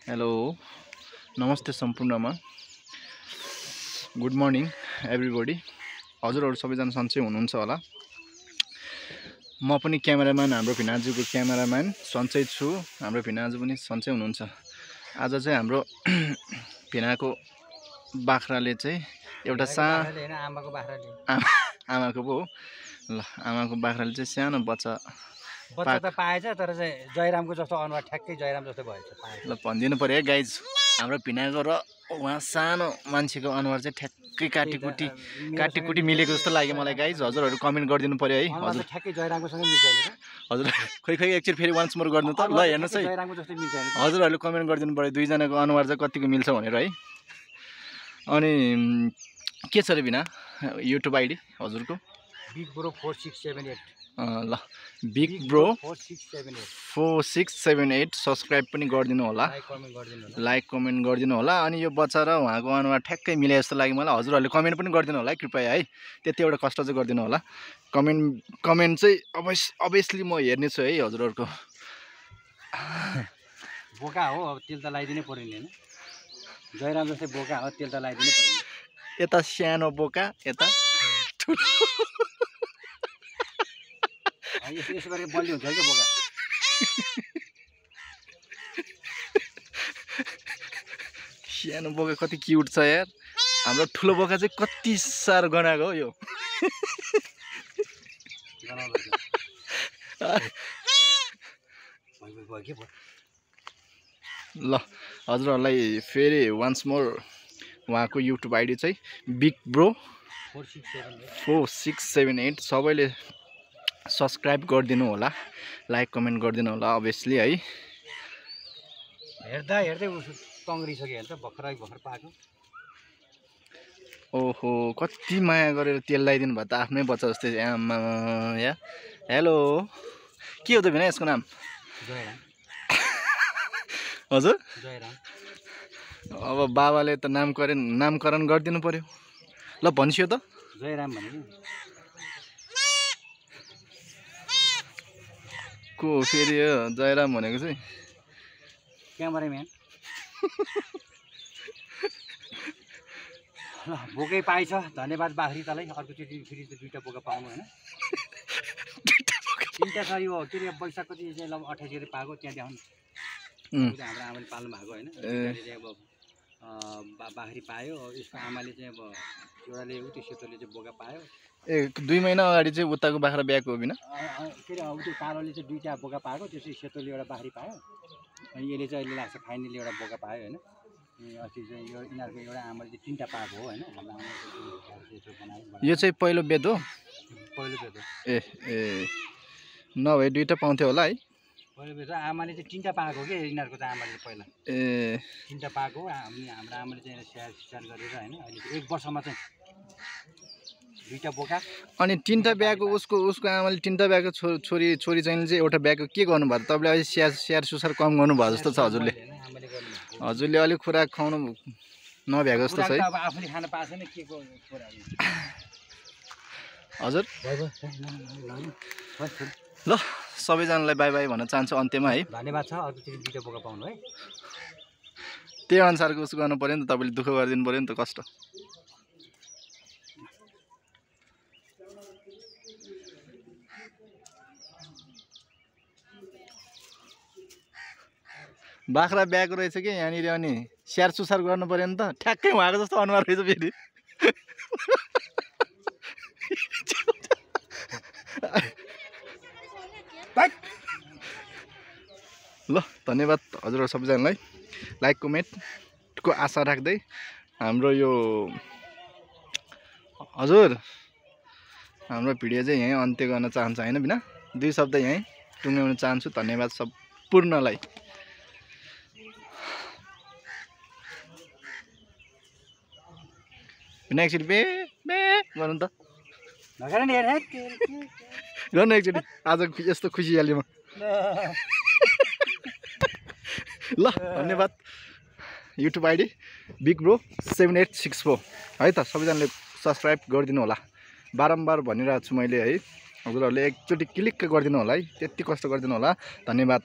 Hello नमस्ते सम्पूर्णमा good morning everybody. हजुरहरू सबैजना सन्चै हुनुहुन्छ होला। म पनि क्यामेराम्यान, हाम्रो भिनाजुको क्यामेराम्यान सन्चै छु। हाम्रो भिनाजु पनि सन्चै हुनुहुन्छ। आज चाहिँ हाम्रो भिनाको बाख्राले चाहिँ एउटा आमाको पो हो ल, आमाको बाख्राले चाहिँ सानो बच्चा त पाएछ, तर चाहिँ जयरामको जस्तो अनुहार ठ्याक्कै जयराम जस्तो भएछ। ल भनिदिनु पर्यो है गाइज, हाम्रो भिनाको र उहाँ सानो मान्छेको अनुहार चाहिँ ठ्याक्कै काटीकुटी मिलेको जस्तो लाग्यो मलाई गाइज। हजुरहरू कमेन्ट गरिदिनु पर्यो है। हजुर ठ्याक्कै जयरामकोसँग मिल्छ नि। हजुर खै एकचोटि फेरि वान्स मोर गर्नु त ल, हेर्नुहोस् है। जयरामको जस्तै मिल्छ नि। हजुरहरूले कमेन्ट गरिदिनु पर्यो दुईजनाको अनुहार चाहिँ कतिको मिल्छ भनेर है। अनि के छ रे भिना युट्युब आइडी हजुरको? Big bro 4678। ल बिग ब्रो 4678 सब्सक्राइब पनि गरिदिनु होला, लाइक कमेन्ट गरिदिनु होला। अनि यो बच्चा र उहाँको अनुहार ठ्याक्कै मिले जस्तो लाग्यो मलाई। हजुरहरूले कमेन्ट पनि गरिदिनु होला है कृपया है, त्यति एउटा कष्ट चाहिँ गरिदिनु होला। कमेन्ट चाहिँ अभियसली म हेर्नेछु है हजुरहरूको। बोका हो, अब तेल त लगाइदिनै पर्यो नि हैन। जयराम जस्तै बोका हो, तेल त लगाइदिनै पर्यो नि। यता सानो बोका, यता ठुलो। यसो गरेर बलियो हुन्छ क्या बोका। सानो बोका कति क्युट छ यार। हाम्रो ठुलो बोका चाहिँ कति साह्रो गनाएको हो यो। ल हजुरहरूलाई फेरि वान्स मोर उहाँको युट्युब आइडी चाहिँ बिग ब्रो 4678 सबैले सब्सक्राइब गरिदिनु होला, लाइक कमेन्ट गरिदिनु होला अभियसली है। हेर्दा हेर्दै तङ्ग्रिसक्यो हेर्छ, भर्खर पाएको। ओहो कति माया गरेर तेल लगाइदिनु भयो त आफ्नै बच्चा जस्तै। आमा या हेलो, के हो त भिना यसको नाम? जयराम। हजुर जयराम। अब बाबाले त नामकरण गरिदिनु पर्यो। ल भनिसियो त जयराम भनेको को फेरि हो जयराम भनेको चाहिँ? क्यामेराम्यान। ल बोकै पाइछ, धन्यवाद बाख्री तलाई। अर्कोचोटि फेरि दुईवटा बोका पाउनु होइन। तिनवटा छ यो के अरे वैशाख कति चाहिँ 28 गते पाएको, त्यहाँ देखाउनु। हाम्रो आमाले पाल्नु भएको होइन। अब बाख्री पायो, यसको आमाले चाहिँ अब एउटाले त्यो सेतोले चाहिँ बोका पायो। 2 महिना अगाडि चाहिँ उताको बाख्रा ब्याएको हो बिना के अरे त्यो कालोले चाहिँ 2टा बोका पाएको, त्यसै सेतोले एउटा बाख्री पायो। अनि यसले चाहिँ अहिले लाग्छ फाइनली एउटा बोका पायो होइन। अस्ति चाहिँ यो यिनीहरूको एउटा आमाले चाहिँ 3टा पाएको हो होइन। यो चाहिँ पहिलो बेद हो? पहिलो बेद हो। ए नभए 2टा पाउँथ्यो होला है। पहिलो बेद आमाले चाहिँ 3टा पाएको के यिनीहरूको चाहिँ आमाले पहिला 3टा पाएको हो। हाम्रो आमाले चाहिँ स्याहार गरेर होइन अहिले 1 वर्षमा चाहिँ 2टा बोका। अनि 3टा ब्याएको उसको आमाले 3टा ब्याएको छोरी चाहिँ एउटा ब्याएको के गर्नुभयो? तपाईँले अहिले स्याहार सुसार कम गर्नुभयो जस्तो छ हजुरले अलिक खुराक खुवाउनु नभ्याएको जस्तो छ है। अब आफूले खान पाएको छैन के को कुरा हजुर। ल सबैजनालाई बाई बाई भन्न चाहन्छु अन्त्यमा है। धन्यवाद छ। अर्कोचोटि 2टा बोका पाउनु है। त्यही अनुसारको उसो गर्नु पऱ्यो नि त, तपाईँले दुःख गरिदिनु पऱ्यो नि त, कष्ट। बाख्रा ब्याएको रहेछ कि यहाँनिर, अनि स्याहार सुसार गर्नु पऱ्यो नि त। ठ्याक्कै उहाँको जस्तो अनुहार रहेछ फेरि। ल धन्यवाद हजुरहरू सबैजनालाई। लाइक कमेन्टको आशा राख्दै हाम्रो यो हाम्रो भिडियो चाहिँ यहीँ अन्त्य गर्न चाहन्छु होइन बिना 2 शब्द यहीँ टुङ्ग्याउन चाहन्छु। धन्यवाद सम्पूर्णलाई। एकचोटि बे गर्नु त गर्नु एकचोटि। आज यस्तो खुसियाली म। ल धन्यवाद। युट्युब आइडी बिग ब्रो 7864 है त। सबैजनाले सब्सक्राइब गरिदिनु होला, बारम्बार भनिरहेको छु मैले है। हजुरहरूले एकचोटि क्लिक गरिदिनु होला है, त्यति कष्ट गरिदिनु होला। धन्यवाद।